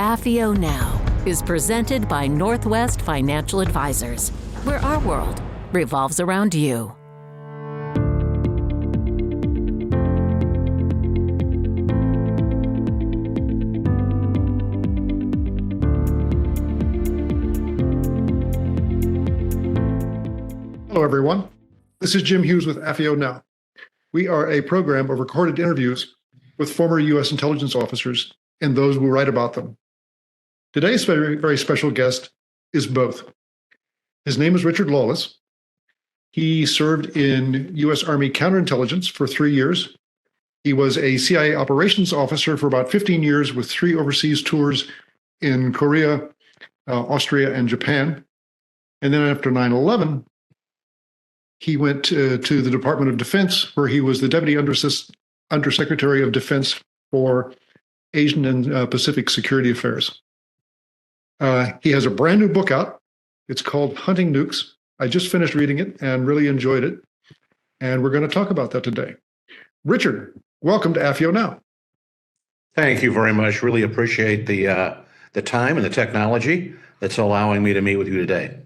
AFIO Now is presented by Northwest Financial Advisors, where our world revolves around you. Hello, everyone. This is Jim Hughes with AFIO Now. We are a program of recorded interviews with former U.S. intelligence officers and those who write about them. Today's very, very special guest is both. His name is Richard Lawless. He served in U.S. Army counterintelligence for 3 years. He was a CIA operations officer for about 15 years with 3 overseas tours in Korea, Austria, and Japan. And then after 9/11, he went to the Department of Defense, where he was the Deputy Undersecretary of Defense for Asian and Pacific Security Affairs. He has a brand new book out. It's called Hunting Nukes. I just finished reading it and really enjoyed it. And we're going to talk about that today. Richard, welcome to AFIO Now. Thank you very much. Really appreciate the time and the technology that's allowing me to meet with you today.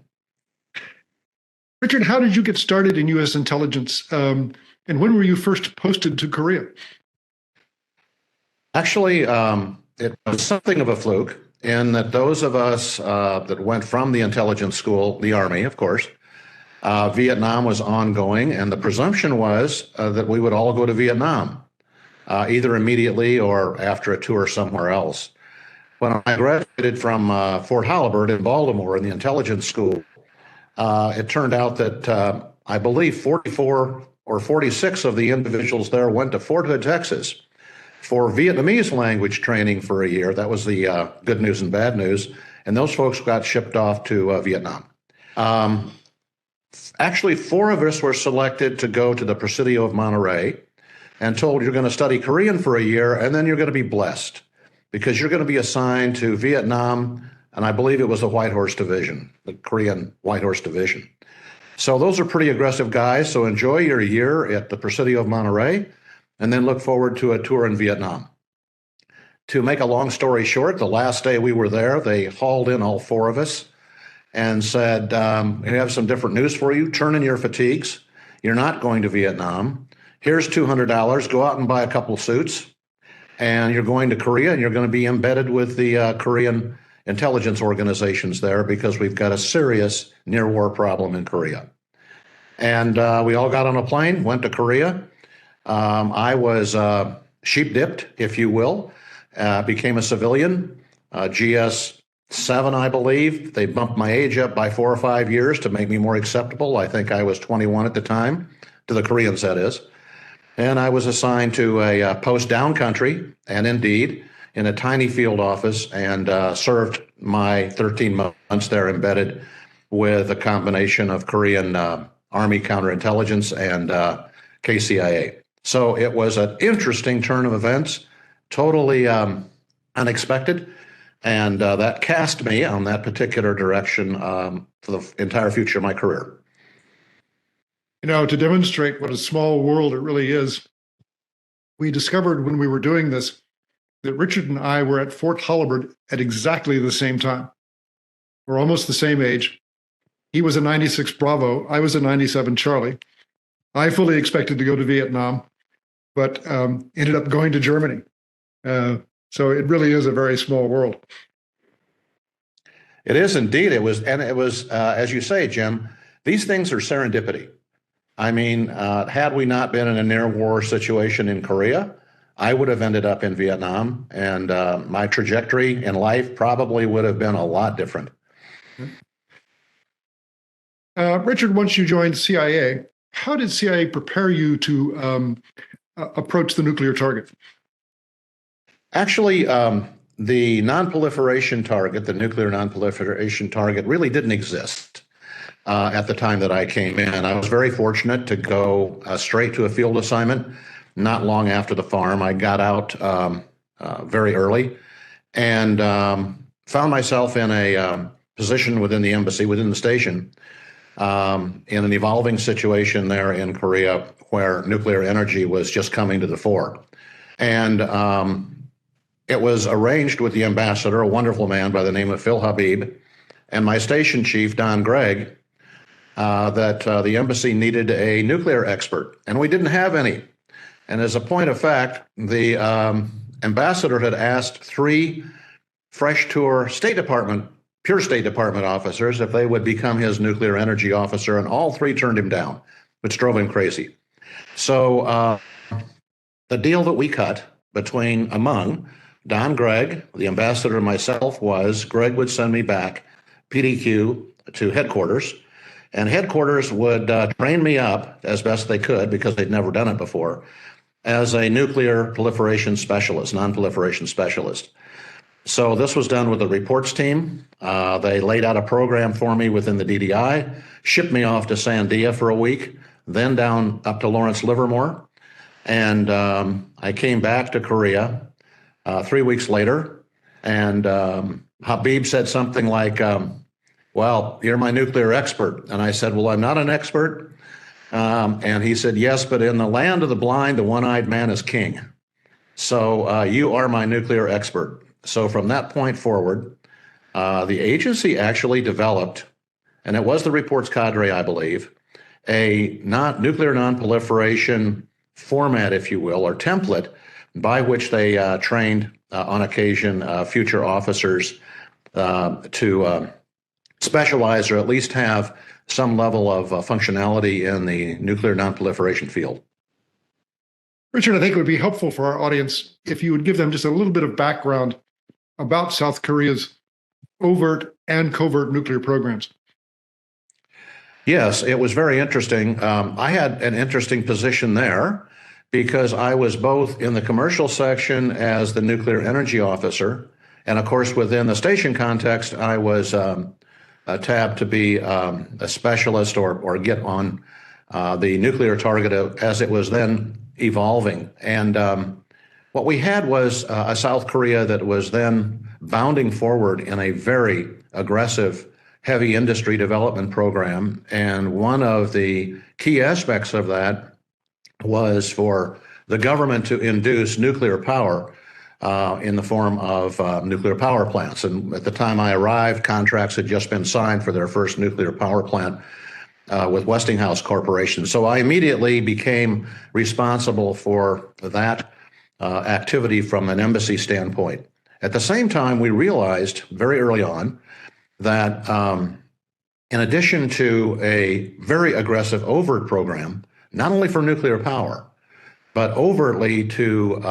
Richard, how did you get started in U.S. intelligence? And when were you first posted to Korea? Actually, it was something of a fluke in that those of us that went from the intelligence school, the Army, of course, Vietnam was ongoing, and the presumption was that we would all go to Vietnam, either immediately or after a tour somewhere else. When I graduated from Fort Halliburton in Baltimore in the intelligence school, it turned out that I believe 44 or 46 of the individuals there went to Fort Hood, Texas for Vietnamese language training for a year. That was the good news and bad news. And those folks got shipped off to Vietnam. Actually, 4 of us were selected to go to the Presidio of Monterey and told you're going to study Korean for a year, and then you're going to be blessed because you're going to be assigned to Vietnam. And I believe it was the White Horse Division, the Korean White Horse Division. So those are pretty aggressive guys. So enjoy your year at the Presidio of Monterey and then look forward to a tour in Vietnam. To make a long story short, the last day we were there, they hauled in all 4 of us and said, we have some different news for you. Turn in your fatigues. You're not going to Vietnam. Here's $200. Go out and buy a couple suits. And you're going to Korea, and you're going to be embedded with the Korean intelligence organizations there because we've got a serious near-war problem in Korea. And we all got on a plane, went to Korea. I was sheep-dipped, if you will, became a civilian, GS-7, I believe. They bumped my age up by 4 or 5 years to make me more acceptable. I think I was 21 at the time, to the Koreans, that is. And I was assigned to a post down country, and indeed, in a tiny field office, and served my 13 months there embedded with a combination of Korean Army counterintelligence and KCIA. So it was an interesting turn of events, totally unexpected, and that cast me on that particular direction for the entire future of my career. You know, to demonstrate what a small world it really is, we discovered when we were doing this that Richard and I were at Fort Halliburton at exactly the same time. We're almost the same age. He was a 96 Bravo. I was a 97 Charlie. I fully expected to go to Vietnam, but ended up going to Germany. So it really is a very small world. It is indeed. It was, as you say, Jim, these things are serendipity. I mean, had we not been in a near war situation in Korea, I would have ended up in Vietnam, and my trajectory in life probably would have been a lot different. Richard, once you joined CIA, how did CIA prepare you to approach the nuclear target? Actually, the non-proliferation target, the nuclear non-proliferation target, really didn't exist at the time that I came in. I was very fortunate to go straight to a field assignment. Not long after the farm, I got out very early and found myself in a position within the embassy, within the station, in an evolving situation there in Korea where nuclear energy was just coming to the fore. And it was arranged with the ambassador, a wonderful man by the name of Phil Habib, and my station chief, Don Gregg, that the embassy needed a nuclear expert, and we didn't have any. And as a point of fact, the ambassador had asked 3 fresh tour pure State Department officers if they would become his nuclear energy officer, and all 3 turned him down, which drove him crazy. So the deal that we cut among Don Gregg, the ambassador, and myself was Gregg would send me back PDQ to headquarters, and headquarters would train me up as best they could, because they'd never done it before, as a nuclear proliferation specialist, non-proliferation specialist. So this was done with the reports team. They laid out a program for me within the DDI, shipped me off to Sandia for a week, then down up to Lawrence Livermore. And I came back to Korea 3 weeks later, and Habib said something like, well, you're my nuclear expert. And I said, well, I'm not an expert. And he said, yes, but in the land of the blind, the one-eyed man is king. So you are my nuclear expert. So from that point forward, the agency actually developed, and it was the reports cadre, I believe, a nuclear non-proliferation format, if you will, or template by which they trained on occasion future officers to specialize, or at least have some level of functionality in the nuclear non-proliferation field. Richard, I think it would be helpful for our audience if you would give them just a little bit of background about South Korea's overt and covert nuclear programs. Yes, it was very interesting. I had an interesting position there because I was both in the commercial section as the nuclear energy officer, and of course, within the station context, I was tabbed to be a specialist or get on the nuclear target as it was then evolving. And what we had was a South Korea that was then bounding forward in a very aggressive heavy industry development program. And one of the key aspects of that was for the government to induce nuclear power in the form of nuclear power plants. And at the time I arrived, contracts had just been signed for their first nuclear power plant with Westinghouse Corporation. So I immediately became responsible for that activity from an embassy standpoint. At the same time, we realized very early on that in addition to a very aggressive overt program, not only for nuclear power, but overtly to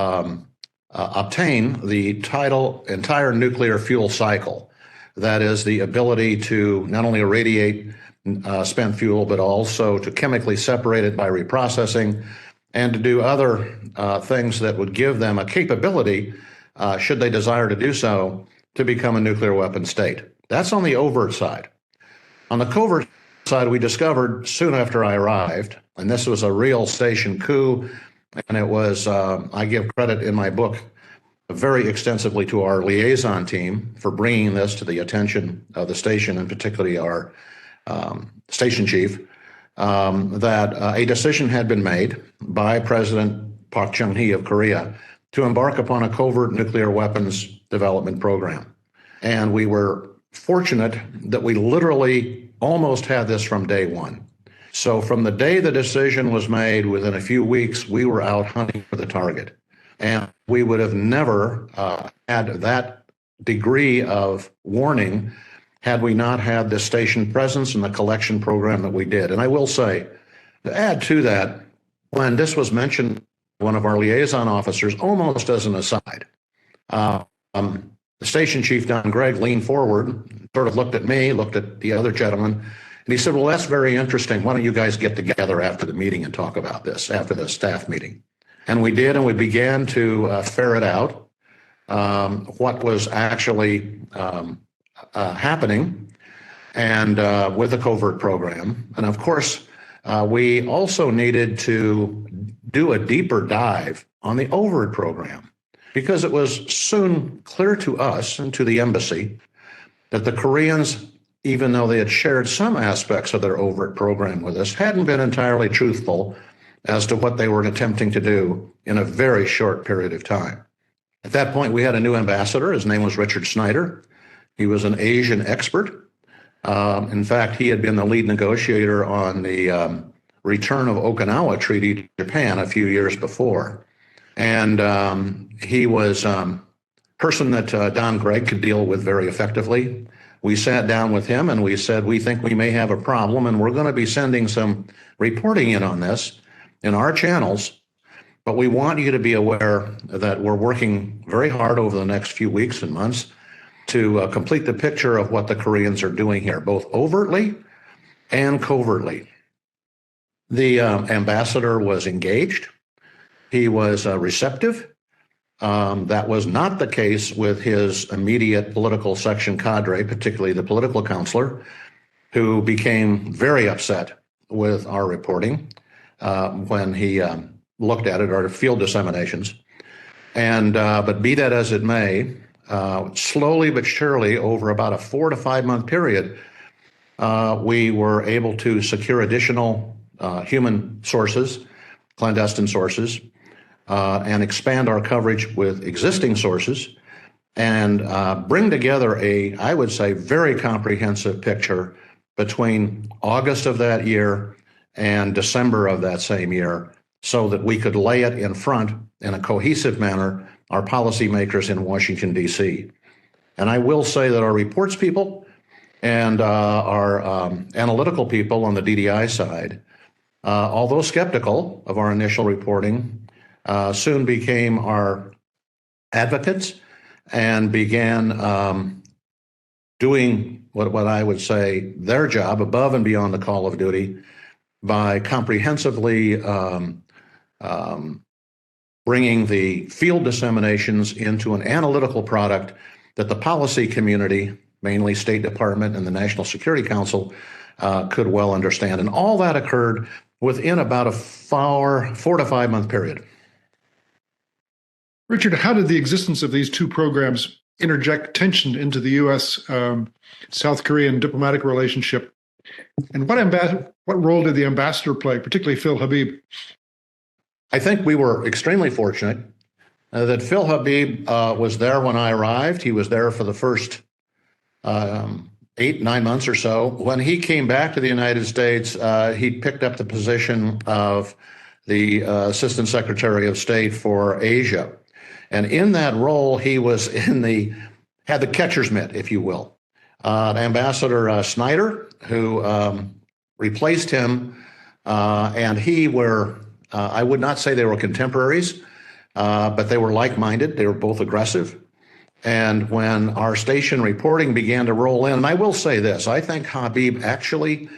obtain the entire nuclear fuel cycle. That is the ability to not only irradiate spent fuel, but also to chemically separate it by reprocessing, and to do other things that would give them a capability, should they desire to do so, to become a nuclear weapon state. That's on the overt side. On the covert side, we discovered soon after I arrived, and this was a real station coup, and it was, I give credit in my book very extensively to our liaison team for bringing this to the attention of the station, and particularly our station chief, that a decision had been made by President Park Chung-hee of Korea to embark upon a covert nuclear weapons development program. And we were fortunate that we literally almost had this from day one. So from the day the decision was made, within a few weeks, we were out hunting for the target. And we would have never had that degree of warning had we not had the station presence and the collection program that we did. And I will say, to add to that, when this was mentioned, one of our liaison officers, almost as an aside, the station chief, Don Gregg, leaned forward, sort of looked at me, looked at the other gentleman, and he said, well, that's very interesting. Why don't you guys get together after the meeting and talk about this, after the staff meeting? And we did, and we began to ferret out what was actually happening and with the covert program. And of course, we also needed to do a deeper dive on the overt program, because it was soon clear to us and to the embassy that the Koreans, even though they had shared some aspects of their overt program with us, hadn't been entirely truthful as to what they were attempting to do in a very short period of time. At that point, we had a new ambassador. His name was Richard Snyder. He was an Asian expert. In fact, he had been the lead negotiator on the return of Okinawa Treaty to Japan a few years before. And he was a person that Don Gregg could deal with very effectively. We sat down with him and we said, we think we may have a problem and we're going to be sending some reporting in on this in our channels. But we want you to be aware that we're working very hard over the next few weeks and months to complete the picture of what the Koreans are doing here, both overtly and covertly. The ambassador was engaged. He was receptive. That was not the case with his immediate political section cadre, particularly the political counselor, who became very upset with our reporting when he looked at it, or field disseminations. And but be that as it may, slowly but surely, over about a 4 to 5 month period, we were able to secure additional human sources, clandestine sources, and expand our coverage with existing sources, and bring together I would say, very comprehensive picture between August of that year and December of that same year, so that we could lay it in front in a cohesive manner, our policymakers in Washington, D.C. And I will say that our reports people and our analytical people on the DDI side, although skeptical of our initial reporting, soon became our advocates and began doing what I would say their job above and beyond the call of duty by comprehensively bringing the field disseminations into an analytical product that the policy community, mainly State Department and the National Security Council, could well understand. And all that occurred within about a 4 to 5 month period. Richard, how did the existence of these two programs interject tension into the U.S. South Korean diplomatic relationship? And what role did the ambassador play, particularly Phil Habib? I think we were extremely fortunate that Phil Habib was there when I arrived. He was there for the first 8, 9 months or so. When he came back to the United States, he picked up the position of the Assistant Secretary of State for Asia. And in that role, he was had the catcher's mitt, if you will. Ambassador Snyder, who replaced him, and he were, I would not say they were contemporaries, but they were like-minded. They were both aggressive. And when our station reporting began to roll in, and I will say this, I think Habib actually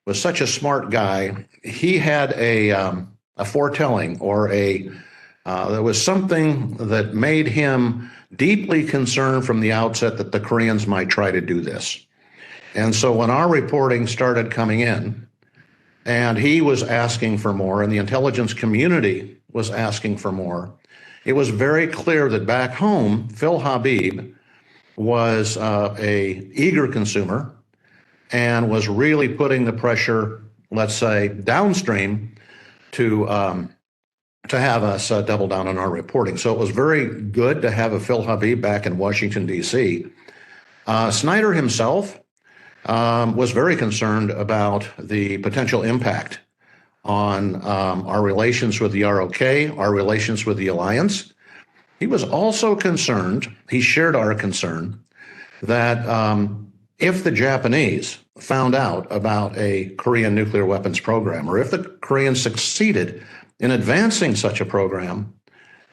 was such a smart guy. He had a foretelling, or there was something that made him deeply concerned from the outset that the Koreans might try to do this. And so when our reporting started coming in, and he was asking for more, and the intelligence community was asking for more, it was very clear that back home, Phil Habib was a eager consumer and was really putting the pressure, let's say, downstream to have us double down on our reporting. So it was very good to have a Phil Habib back in Washington, D.C. Snyder himself was very concerned about the potential impact on our relations with the ROK, our relations with the alliance. He was also concerned, he shared our concern, that if the Japanese found out about a Korean nuclear weapons program, or if the Koreans succeeded in advancing such a program,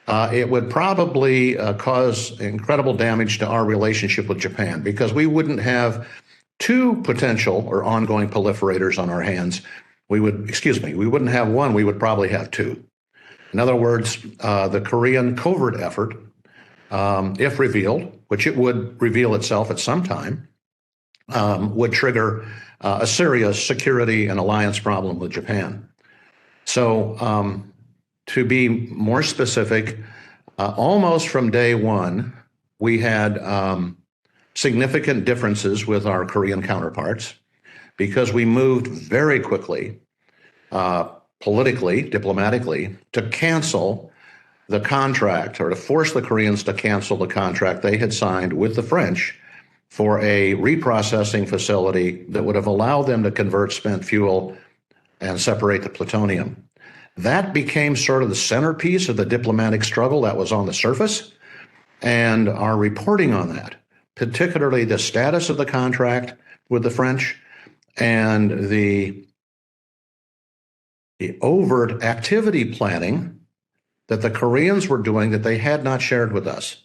it would probably cause incredible damage to our relationship with Japan, because we wouldn't have two potential or ongoing proliferators on our hands. We wouldn't have one, we would probably have two. In other words, the Korean covert effort, if revealed, which it would reveal itself at some time, would trigger a serious security and alliance problem with Japan. So to be more specific, almost from day one, we had significant differences with our Korean counterparts, because we moved very quickly, politically, diplomatically, to cancel the contract, or to force the Koreans to cancel the contract they had signed with the French for a reprocessing facility that would have allowed them to convert spent fuel and separate the plutonium. That became sort of the centerpiece of the diplomatic struggle that was on the surface, and our reporting on that, particularly the status of the contract with the French and the overt activity planning that the Koreans were doing that they had not shared with us.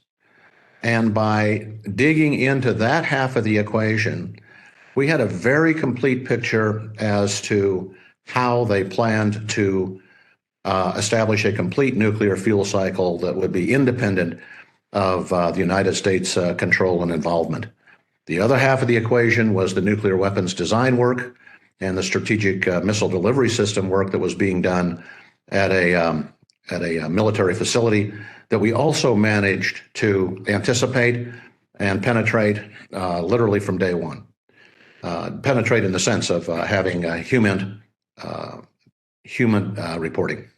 And by digging into that half of the equation, we had a very complete picture as to how they planned to establish a complete nuclear fuel cycle that would be independent of the United States control and involvement. The other half of the equation was the nuclear weapons design work and the strategic missile delivery system work that was being done at a military facility that we also managed to anticipate and penetrate literally from day one. Penetrate in the sense of having human reporting.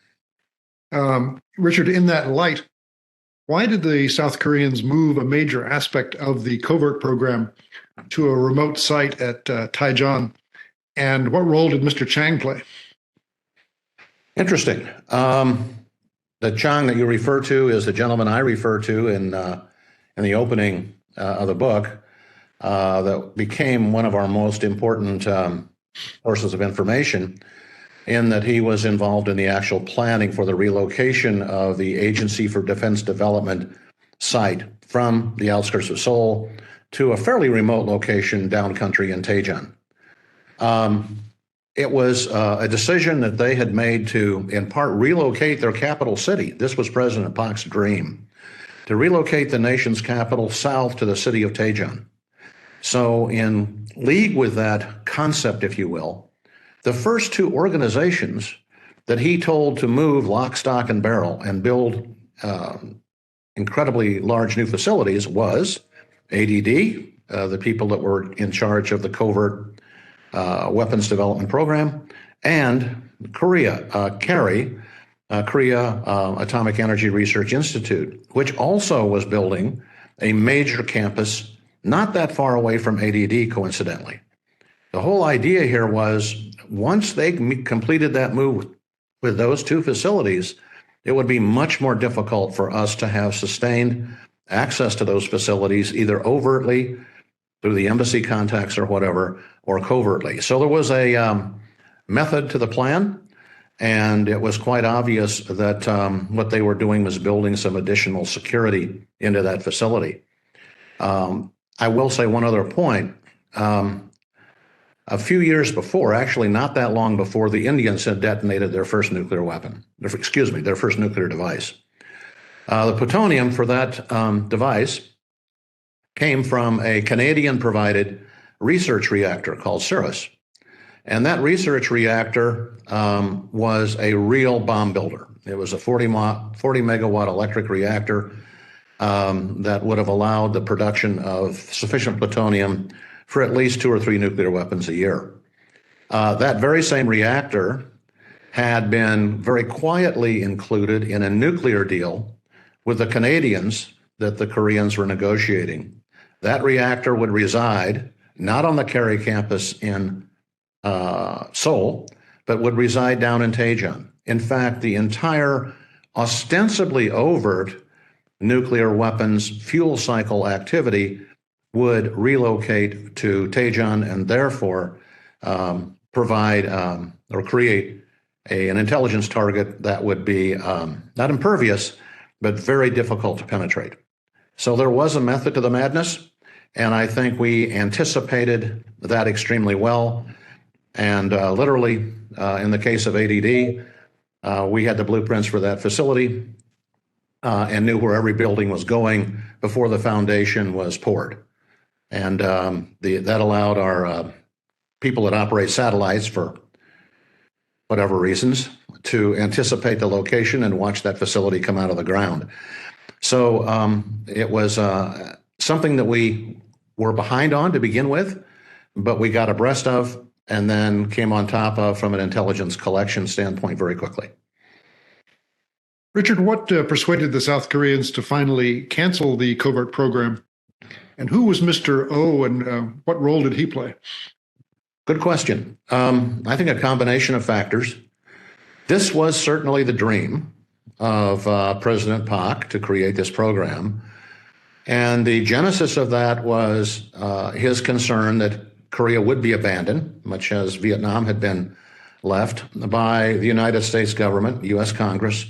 Richard, in that light, why did the South Koreans move a major aspect of the covert program to a remote site at Taijan? And what role did Mr. Chang play? Interesting. The Chang that you refer to is the gentleman I refer to in the opening of the book that became one of our most important sources of information, in that he was involved in the actual planning for the relocation of the Agency for Defense Development site from the outskirts of Seoul to a fairly remote location down country in Taejeon. It was a decision that they had made to, in part, relocate their capital city. This was President Park's dream, to relocate the nation's capital south to the city of Taejeon. So in league with that concept, if you will, the first two organizations that he told to move lock, stock, and barrel and build incredibly large new facilities was ADD, the people that were in charge of the covert weapons development program, and Korea, Korea Atomic Energy Research Institute, which also was building a major campus not that far away from ADD, coincidentally. The whole idea here was, once they completed that move with those two facilities, it would be much more difficult for us to have sustained access to those facilities, either overtly through the embassy contacts or whatever, or covertly. So there was a method to the plan, and it was quite obvious that what they were doing was building some additional security into that facility. I will say one other point. A few years before, actually not that long before, the Indians had detonated their first nuclear weapon, their first nuclear device. The plutonium for that device came from a Canadian-provided research reactor called Cirrus. And that research reactor was a real bomb builder. It was a 40 megawatt electric reactor that would have allowed the production of sufficient plutonium for at least 2 or 3 nuclear weapons a year. That very same reactor had been very quietly included in a nuclear deal with the Canadians that the Koreans were negotiating. That reactor would reside not on the Kerry campus in Seoul, but would reside down in Taejeon. In fact, the entire ostensibly overt nuclear weapons fuel cycle activity would relocate to Taejeon and therefore provide or create an intelligence target that would be not impervious, but very difficult to penetrate. So there was a method to the madness, and I think we anticipated that extremely well. And literally, in the case of ADD, we had the blueprints for that facility and knew where every building was going before the foundation was poured. And that allowed our people that operate satellites, for whatever reasons, to anticipate the location and watch that facility come out of the ground. So it was something that we were behind on to begin with, but we got abreast of and then came on top of from an intelligence collection standpoint very quickly. Richard, what persuaded the South Koreans to finally cancel the covert program? And who was Mr. O, and what role did he play? Good question. I think a combination of factors. This was certainly the dream of President Park to create this program. And the genesis of that was his concern that Korea would be abandoned, much as Vietnam had been left, by the United States government, U.S. Congress,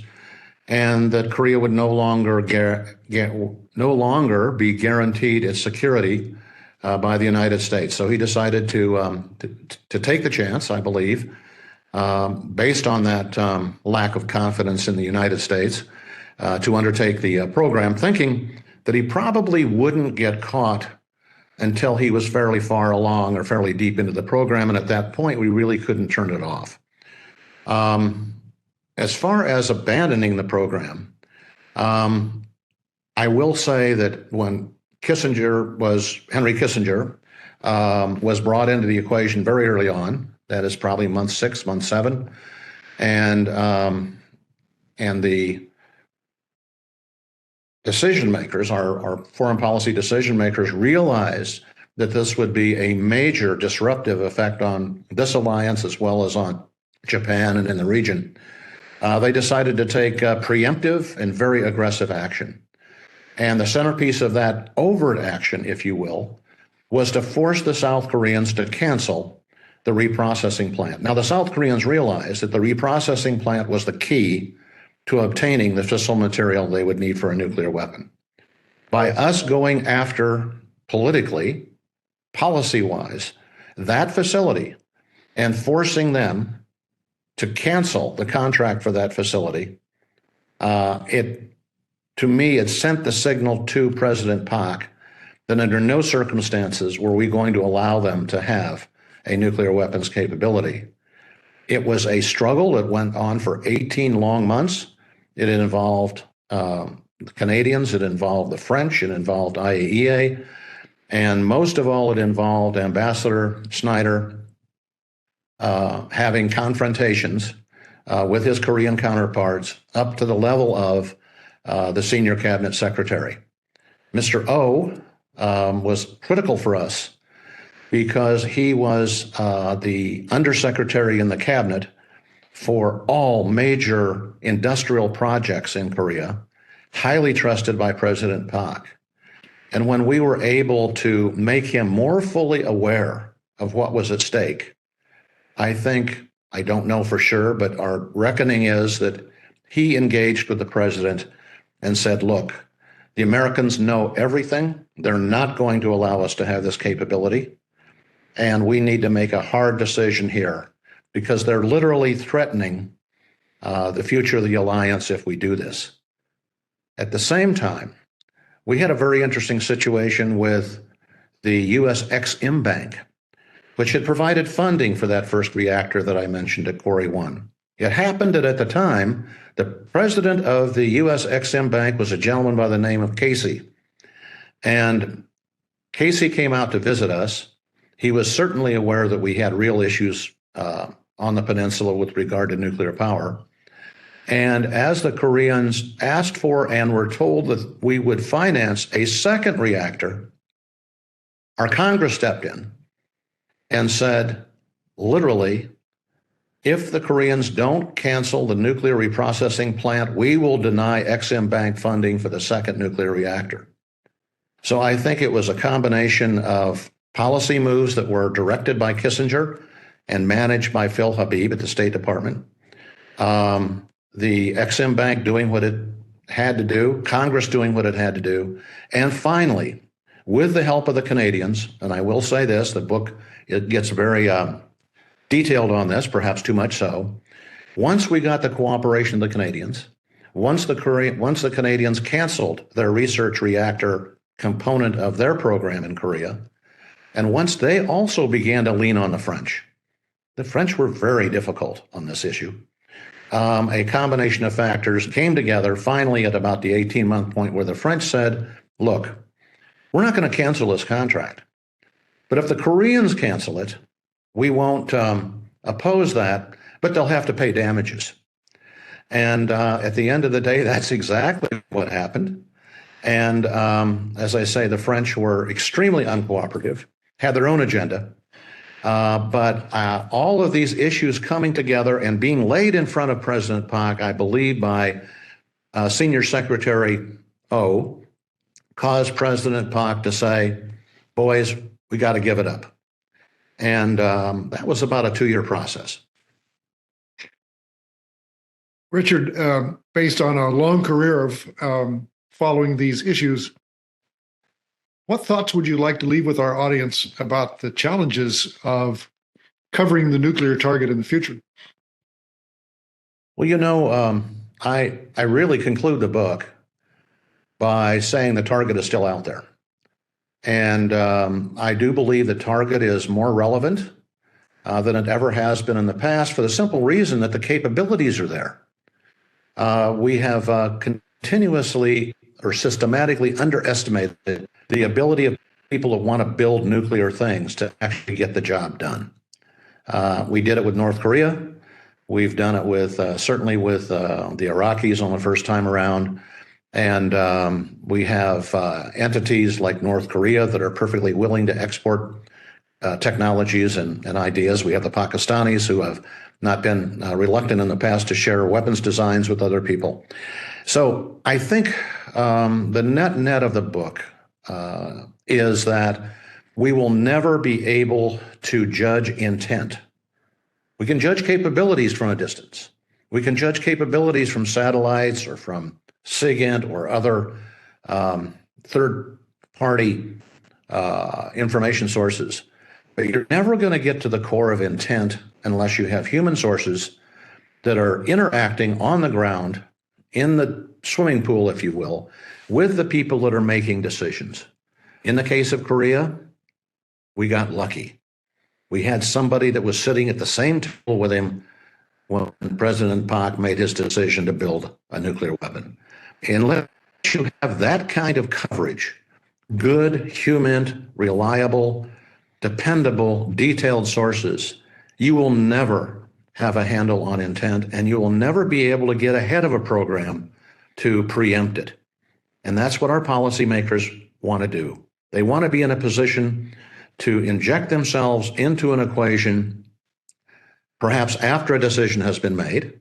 and that Korea would no longer be guaranteed its security by the United States. So he decided to take the chance, I believe, based on that lack of confidence in the United States, to undertake the program, thinking that he probably wouldn't get caught until he was fairly far along or fairly deep into the program. And at that point, we really couldn't turn it off. As far as abandoning the program, I will say that when Henry Kissinger was brought into the equation very early on, that is probably month 6, month 7, and the decision makers, our foreign policy decision makers, realized that this would be a major disruptive effect on this alliance as well as on Japan and in the region. They decided to take preemptive and very aggressive action. And the centerpiece of that overt action, if you will, was to force the South Koreans to cancel the reprocessing plant. Now, the South Koreans realized that the reprocessing plant was the key to obtaining the fissile material they would need for a nuclear weapon. By us going after politically, policy-wise, that facility and forcing them to cancel the contract for that facility, to me, it sent the signal to President Park that under no circumstances were we going to allow them to have a nuclear weapons capability. It was a struggle that went on for 18 long months. It involved the Canadians, it involved the French, it involved IAEA, and most of all, it involved Ambassador Snyder having confrontations with his Korean counterparts up to the level of the senior cabinet secretary. Mr. O was critical for us because he was the undersecretary in the cabinet for all major industrial projects in Korea, highly trusted by President Park. And when we were able to make him more fully aware of what was at stake, I don't know for sure, but our reckoning is that he engaged with the president and said, look, the Americans know everything. They're not going to allow us to have this capability. And we need to make a hard decision here because they're literally threatening the future of the alliance if we do this. At the same time, we had a very interesting situation with the U.S. Ex-Im Bank, which had provided funding for that first reactor that I mentioned at Quarry 1. It happened that at the time, the president of the U.S. Ex-Im Bank was a gentleman by the name of Casey. And Casey came out to visit us. He was certainly aware that we had real issues on the peninsula with regard to nuclear power. And as the Koreans asked for and were told that we would finance a second reactor, our Congress stepped in and said, literally, if the Koreans don't cancel the nuclear reprocessing plant, we will deny Ex-Im Bank funding for the second nuclear reactor. So I think it was a combination of policy moves that were directed by Kissinger and managed by Phil Habib at the State Department. The Ex-Im Bank doing what it had to do, Congress doing what it had to do, and finally, with the help of the Canadians, and I will say this, the book, it gets very detailed on this, perhaps too much so. Once we got the cooperation of the Canadians, once the Canadians canceled their research reactor component of their program in Korea, and once they also began to lean on the French were very difficult on this issue. A combination of factors came together finally at about the 18-month point where the French said, look, we're not going to cancel this contract, but if the Koreans cancel it, we won't oppose that, but they'll have to pay damages. And at the end of the day, that's exactly what happened. And as I say, the French were extremely uncooperative, had their own agenda. But all of these issues coming together and being laid in front of President Pak, I believe, by Senior Secretary O, caused President Pak to say, boys, we got to give it up. And that was about a 2-year process. Richard, based on a long career of following these issues, what thoughts would you like to leave with our audience about the challenges of covering the nuclear target in the future? Well, I really conclude the book by saying the target is still out there. And I do believe the target is more relevant than it ever has been in the past, for the simple reason that the capabilities are there. We have continuously or systematically underestimated the ability of people that want to build nuclear things to actually get the job done. We did it with North Korea. We've done it with certainly with the Iraqis on the first time around. And we have entities like North Korea that are perfectly willing to export technologies and ideas. We have the Pakistanis who have not been reluctant in the past to share weapons designs with other people. So I think the net of the book is that we will never be able to judge intent. We can judge capabilities from a distance. We can judge capabilities from satellites or from SIGINT or other third-party information sources. But you're never going to get to the core of intent unless you have human sources that are interacting on the ground, in the swimming pool, if you will, with the people that are making decisions. In the case of Korea, we got lucky. We had somebody that was sitting at the same table with him when President Pak made his decision to build a nuclear weapon. Unless you have that kind of coverage, good, human, reliable, dependable, detailed sources, you will never have a handle on intent, and you will never be able to get ahead of a program to preempt it. And that's what our policymakers want to do. They want to be in a position to inject themselves into an equation, perhaps after a decision has been made,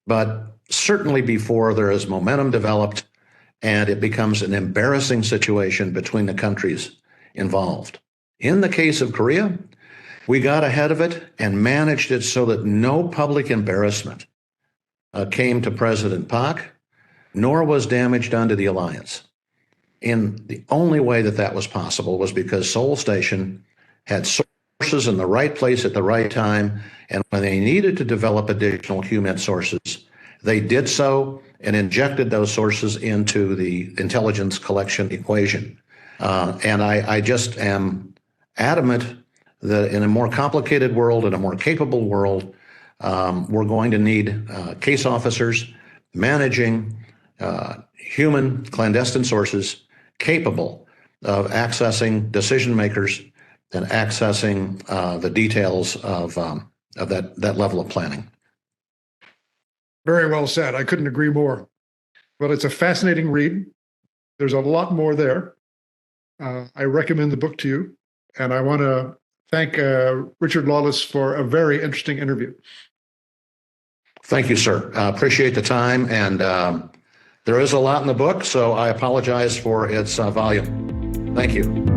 but certainly before there is momentum developed and it becomes an embarrassing situation between the countries involved. In the case of Korea, we got ahead of it and managed it so that no public embarrassment came to President Pak, nor was damage done to the alliance. And the only way that that was possible was because Seoul Station had sources in the right place at the right time, and when they needed to develop additional human sources, they did so and injected those sources into the intelligence collection equation. And I just am adamant that in a more complicated world, in a more capable world, we're going to need case officers managing human clandestine sources capable of accessing decision makers and accessing the details of that level of planning. Very well said. I couldn't agree more. Well, it's a fascinating read. There's a lot more there. I recommend the book to you, and I want to thank Richard Lawless for a very interesting interview. Thank you, sir. Appreciate the time, and there is a lot in the book, so I apologize for its volume. Thank you.